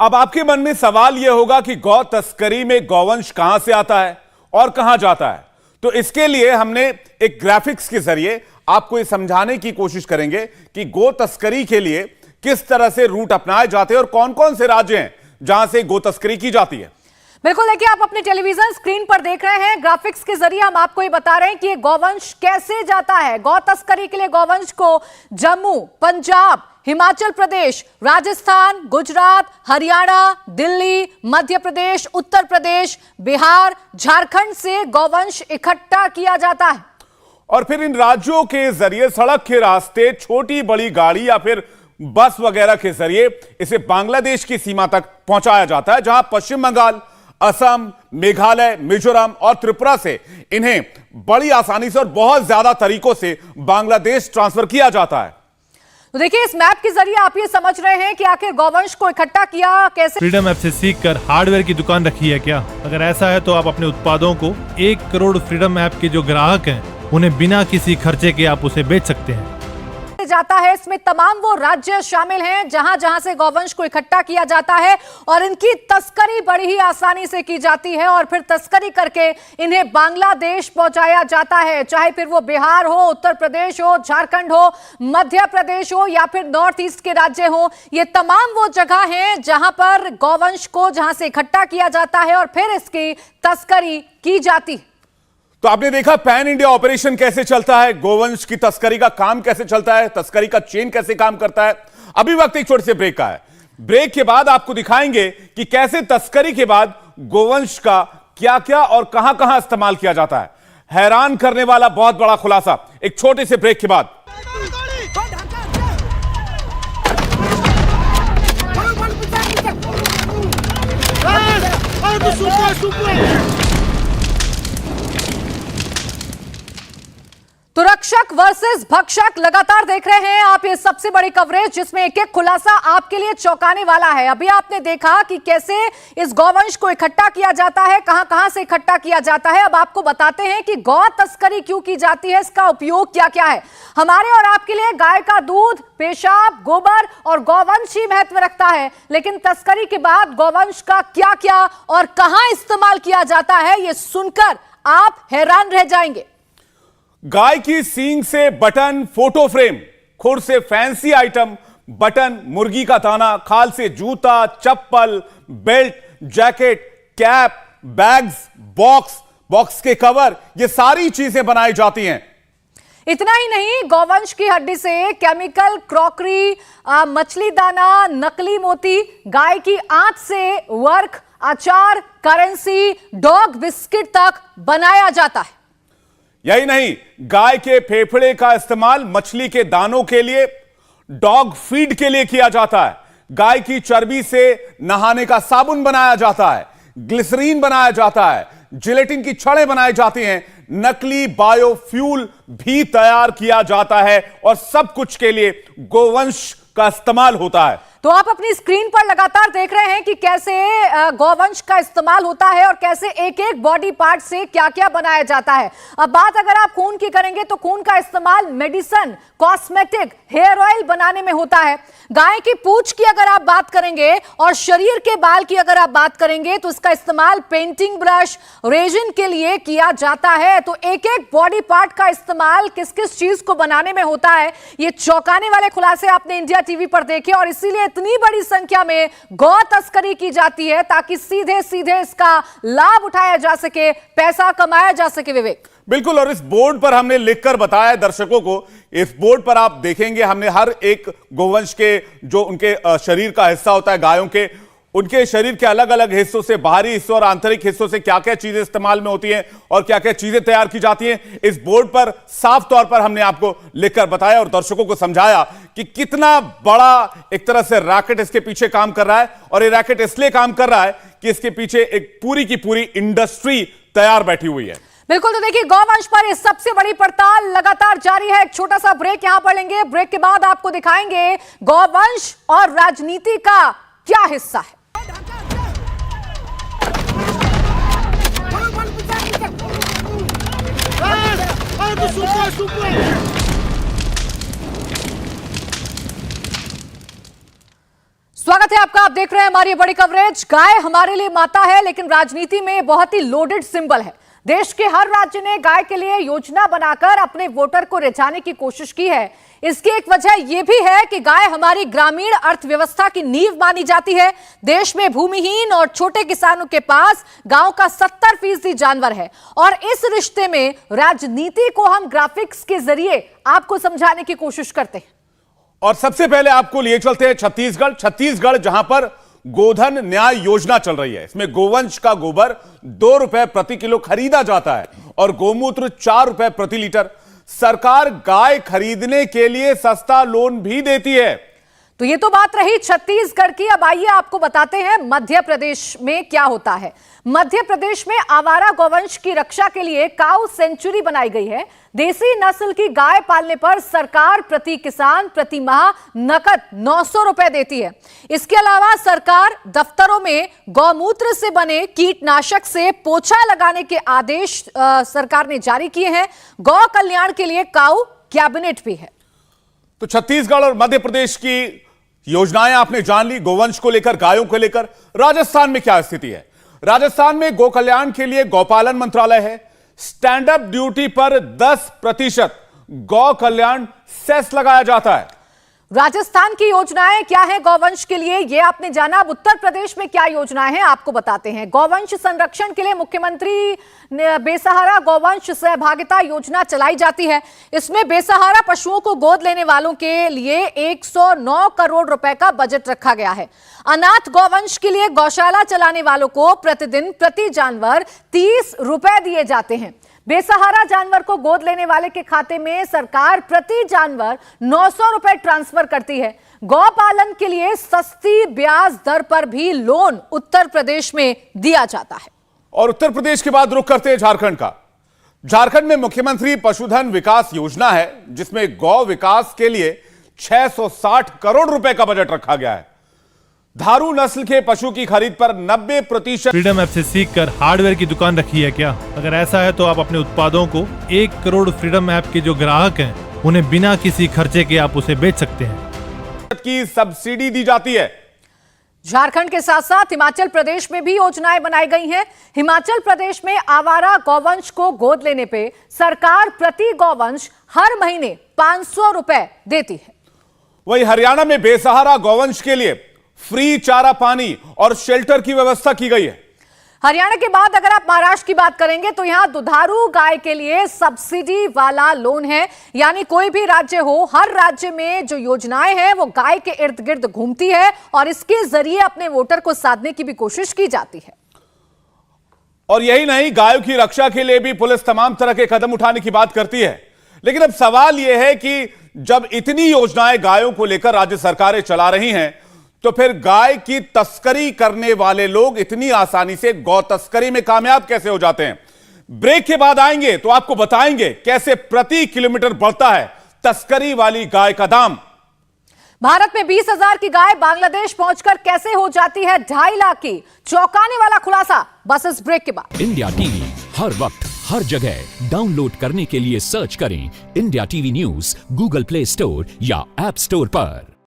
अब आपके मन में सवाल यह होगा कि गौ तस्करी में गौवंश कहां से आता है और कहां जाता है। तो इसके लिए हमने एक ग्राफिक्स के जरिए आपको यह समझाने की कोशिश करेंगे कि गो तस्करी के लिए किस तरह से रूट अपनाए जाते हैं और कौन कौन से राज्य हैं जहां से गो तस्करी की जाती है। बिल्कुल, देखिए आप अपने टेलीविजन स्क्रीन पर देख रहे हैं, ग्राफिक्स के जरिए हम आपको ये बता रहे हैं कि ये गौवंश कैसे जाता है। गौ तस्करी के लिए गौवंश को जम्मू, पंजाब, हिमाचल प्रदेश, राजस्थान, गुजरात, हरियाणा, दिल्ली, मध्य प्रदेश, उत्तर प्रदेश, बिहार, झारखंड से गौवंश इकट्ठा किया जाता है और फिर इन राज्यों के जरिए सड़क के रास्ते, छोटी बड़ी गाड़ी या फिर बस वगैरह के जरिए इसे बांग्लादेश की सीमा तक पहुंचाया जाता है, जहां पश्चिम बंगाल, असम, मेघालय, मिजोरम और त्रिपुरा से इन्हें बड़ी आसानी से और बहुत ज्यादा तरीकों से बांग्लादेश ट्रांसफर किया जाता है। तो देखिए इस मैप के जरिए आप ये समझ रहे हैं कि आखिर गौवंश को इकट्ठा किया कैसे। फ्रीडम ऐप से सीखकर हार्डवेयर की दुकान रखी है क्या? अगर ऐसा है तो आप अपने उत्पादों को 1 करोड़ फ्रीडम ऐप के जो ग्राहक हैं उन्हें बिना किसी खर्चे के आप उसे बेच सकते हैं। जाता है इसमें तमाम वो राज्य शामिल हैं जहां जहां से गौवंश को इकट्ठा किया जाता है और इनकी तस्करी बड़ी ही आसानी से की जाती है और फिर तस्करी करके इन्हें बांग्लादेश पहुंचाया जाता है, चाहे फिर वो बिहार हो, उत्तर प्रदेश हो, झारखंड हो, मध्य प्रदेश हो या फिर नॉर्थ ईस्ट के राज्य हो। ये तमाम वो जगह हैं जहां पर गौवंश को जहां से इकट्ठा किया जाता है और फिर इसकी तस्करी की जाती है। तो आपने देखा पैन इंडिया ऑपरेशन कैसे चलता है, गोवंश की तस्करी का काम कैसे चलता है, तस्करी का चेन कैसे काम करता है। अभी वक्त एक छोटे से ब्रेक का है। ब्रेक के बाद आपको दिखाएंगे कि कैसे तस्करी के बाद गोवंश का क्या क्या और कहां कहां इस्तेमाल किया जाता है। हैरान करने वाला बहुत बड़ा खुलासा एक छोटे से ब्रेक के बाद। तो रक्षक वर्सेस भक्षक लगातार देख रहे हैं आप ये सबसे बड़ी कवरेज, जिसमें एक एक खुलासा आपके लिए चौंकाने वाला है। अभी आपने देखा कि कैसे इस गौवंश को इकट्ठा किया जाता है, कहां कहां से इकट्ठा किया जाता है। अब आपको बताते हैं कि गौ तस्करी क्यों की जाती है, इसका उपयोग क्या क्या है। हमारे और आपके लिए गाय का दूध, पेशाब, गोबर और गौवंश ही महत्व रखता है, लेकिन तस्करी के बाद गौवंश का क्या क्या और कहां इस्तेमाल किया जाता है, ये सुनकर आप हैरान रह जाएंगे। गाय की सींग से बटन, फोटो फ्रेम, खुर से फैंसी आइटम, बटन, मुर्गी का दाना, खाल से जूता, chappal, belt, jacket, cap, bags, box के कवर, ये सारी चीजें बनाई जाती हैं। इतना ही नहीं, गौवंश की हड्डी से केमिकल, क्रॉकरी, मछली दाना, नकली मोती, गाय की आंत से वर्क, अचार, करेंसी, डॉग बिस्किट तक बनाया जाता है। यही नहीं, गाय के फेफड़े का इस्तेमाल मछली के दानों के लिए, डॉग फीड के लिए किया जाता है। गाय की चर्बी से नहाने का साबुन बनाया जाता है, ग्लिसरीन बनाया जाता है, जिलेटिन की छड़ें बनाई जाती हैं, नकली बायोफ्यूल भी तैयार किया जाता है और सब कुछ के लिए गोवंश का इस्तेमाल होता है। तो आप अपनी स्क्रीन पर लगातार देख रहे हैं कि कैसे गौवंश का इस्तेमाल होता है और कैसे एक एक बॉडी पार्ट से क्या क्या बनाया जाता है। अब बात अगर आप खून की करेंगे तो खून का इस्तेमाल मेडिसिन, कॉस्मेटिक, हेयर ऑयल बनाने में होता है। गाय की पूंछ की अगर आप बात करेंगे और शरीर के बाल की अगर आप बात करेंगे तो इसका इस्तेमाल पेंटिंग ब्रश, रेजिन के लिए किया जाता है। तो एक एक बॉडी पार्ट का इस्तेमाल किस किस चीज को बनाने में होता है, ये चौंकाने वाले खुलासे आपने इंडिया टीवी पर देखे और इसीलिए इतनी बड़ी संख्या में गौ तस्करी की जाती है ताकि सीधे सीधे इसका लाभ उठाया जा सके, पैसा कमाया जा सके। विवेक, बिल्कुल, और इस बोर्ड पर हमने लिखकर बताया दर्शकों को। इस बोर्ड पर आप देखेंगे हमने हर एक गोवंश के जो उनके शरीर का हिस्सा होता है, गायों के, उनके शरीर के अलग अलग हिस्सों से, बाहरी हिस्सों और आंतरिक हिस्सों से क्या क्या चीजें इस्तेमाल में होती हैं और क्या क्या चीजें तैयार की जाती हैं, इस बोर्ड पर साफ तौर पर हमने आपको लिखकर बताया और दर्शकों को समझाया कि कितना बड़ा एक तरह से रैकेट इसके पीछे काम कर रहा है। और ये रैकेट इसलिए काम कर रहा है कि इसके पीछे एक पूरी की पूरी इंडस्ट्री तैयार बैठी हुई है। बिल्कुल, तो देखिए गौवंश पर इस सबसे बड़ी पड़ताल लगातार जारी है। एक छोटा सा ब्रेक यहां पर लेंगे, ब्रेक के बाद आपको दिखाएंगे गौवंश और राजनीति का क्या हिस्सा है। स्वागत है आपका। आप देख रहे हैं हमारी बड़ी कवरेज। गाय हमारे लिए माता है, लेकिन राजनीति में बहुत ही लोडेड सिंबल है। देश के हर राज्य ने गाय के लिए योजना बनाकर अपने वोटर को रिझाने की कोशिश की है। इसकी एक वजह यह भी है कि गाय हमारी ग्रामीण अर्थव्यवस्था की नींव मानी जाती है। देश में भूमिहीन और छोटे किसानों के पास गांव का 70% जानवर है, और इस रिश्ते में राजनीति को हम ग्राफिक्स के जरिए आपको समझाने की कोशिश करते हैं। और सबसे पहले आपको लिए चलते हैं छत्तीसगढ़, जहां पर गोधन न्याय योजना चल रही है। इसमें गोवंश का गोबर 2 रुपए प्रति किलो खरीदा जाता है और गोमूत्र 4 रुपए प्रति लीटर। सरकार गाय खरीदने के लिए सस्ता लोन भी देती है। तो ये तो बात रही छत्तीसगढ़ की। अब आइए आपको बताते हैं मध्य प्रदेश में क्या होता है। मध्य प्रदेश में आवारा गौवंश की रक्षा के लिए काऊ सेंचुरी बनाई गई है। देसी नस्ल की गाय पालने पर सरकार प्रति किसान प्रति माह नकद 900 रुपए देती है। इसके अलावा सरकार दफ्तरों में गौमूत्र से बने कीटनाशक से पोछा लगाने के आदेश सरकार ने जारी किए हैं। गौ कल्याण के लिए काऊ कैबिनेट भी है। तो छत्तीसगढ़ और मध्य प्रदेश की योजनाएं आपने जान ली, गोवंश को लेकर, गायों को लेकर। राजस्थान में क्या स्थिति है? राजस्थान में गौ कल्याण के लिए गौपालन मंत्रालय है। स्टैंड अप ड्यूटी पर 10% गौ कल्याण सेस लगाया जाता है। राजस्थान की योजनाएं क्या है गौवंश के लिए, यह आपने जाना। अब उत्तर प्रदेश में क्या योजनाएं हैं आपको बताते हैं। गौवंश संरक्षण के लिए मुख्यमंत्री बेसहारा गौवंश सहभागिता योजना चलाई जाती है। इसमें बेसहारा पशुओं को गोद लेने वालों के लिए 109 करोड़ रुपए का बजट रखा गया है। अनाथ गौवंश के लिए गौशाला चलाने वालों को प्रतिदिन प्रति जानवर 30 रुपए दिए जाते हैं। बेसहारा जानवर को गोद लेने वाले के खाते में सरकार प्रति जानवर 900 रुपए ट्रांसफर करती है। गौ पालन के लिए सस्ती ब्याज दर पर भी लोन उत्तर प्रदेश में दिया जाता है। और उत्तर प्रदेश के बाद रुख करते हैं झारखंड का। झारखंड में मुख्यमंत्री पशुधन विकास योजना है, जिसमें गौ विकास के लिए 660 करोड़ रुपए का बजट रखा गया है। धारू नस्ल के पशु की खरीद पर 90%। फ्रीडम ऐप से सीखकर हार्डवेयर की दुकान रखी है क्या? अगर ऐसा है तो आप अपने उत्पादों को 1 करोड़ फ्रीडम ऐप के जो ग्राहक हैं उन्हें बिना किसी खर्चे के आप उसे बेच सकते हैं। की सब्सिडी दी जाती है। झारखंड के साथ साथ हिमाचल प्रदेश में भी योजनाएं बनाई गई हैं। हिमाचल प्रदेश में आवारा गौवंश को गोद लेने पे सरकार प्रति गौवंश हर महीने 500 रुपए देती है। वहीं हरियाणा में बेसहारा गौवंश के लिए फ्री चारा पानी और शेल्टर की व्यवस्था की गई है। हरियाणा के बाद अगर आप महाराष्ट्र की बात करेंगे तो यहां दुधारू गाय के लिए सब्सिडी वाला लोन है। यानी कोई भी राज्य हो, हर राज्य में जो योजनाएं हैं वो गाय के इर्द गिर्द घूमती है और इसके जरिए अपने वोटर को साधने की भी कोशिश की जाती है। और यही नहीं, गायों की रक्षा के लिए भी पुलिस तमाम तरह के कदम उठाने की बात करती है। लेकिन अब सवाल यह है कि जब इतनी योजनाएं गायों को लेकर राज्य सरकारें चला रही हैं, तो फिर गाय की तस्करी करने वाले लोग इतनी आसानी से गौ तस्करी में कामयाब कैसे हो जाते हैं? ब्रेक के बाद आएंगे तो आपको बताएंगे कैसे प्रति किलोमीटर बढ़ता है तस्करी वाली गाय का दाम। भारत में 20,000 की गाय बांग्लादेश पहुंचकर कैसे हो जाती है 2.5 लाख की, चौंकाने वाला खुलासा बस इस ब्रेक के बाद। इंडिया टीवी हर वक्त हर जगह डाउनलोड करने के लिए सर्च करें India TV news Google play store या ऐप स्टोर पर।